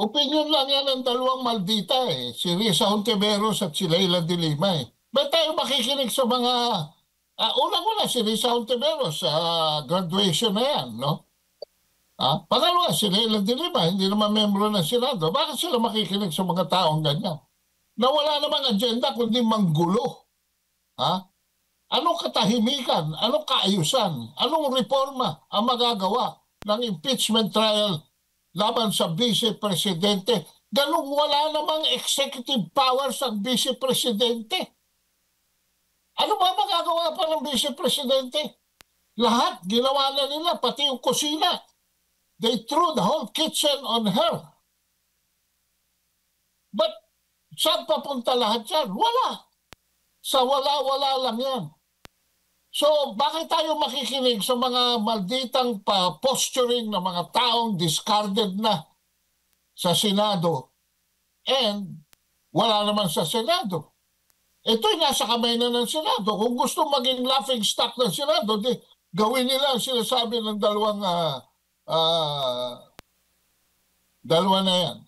Opinion lang yan ng dalawang maldita eh. Si Risa Hontiveros at si Leila de Lima eh. Ba't tayo makikinig sa mga... unang-una si Risa Hontiveros sa graduation na yan, no? Pangalawa, si Leila de Lima, hindi naman membro ng Senado. Bakit sila makikinig sa mga taong ganyan? Na wala namang agenda kundi manggulo. Ha? Anong katahimikan? Anong kaayusan? Anong reforma ang magagawa ng impeachment trial laban sa Vice Presidente? Ganun wala namang executive powers ang Vice Presidente. Ano ba magagawa pa ng Vice Presidente? Lahat ginawa na nila, pati yung kusina. They threw the whole kitchen on her. But saan papunta lahat yan? Wala. Sa wala-wala lang yan. So, bakit tayo makikinig sa mga malditang posturing ng mga taong discarded na sa Senado and wala naman sa Senado? Ito'y nasa kamay na ng Senado. Kung gusto maging laughing stock ng Senado, di, gawin nila ang sinasabi ng dalawa na yan.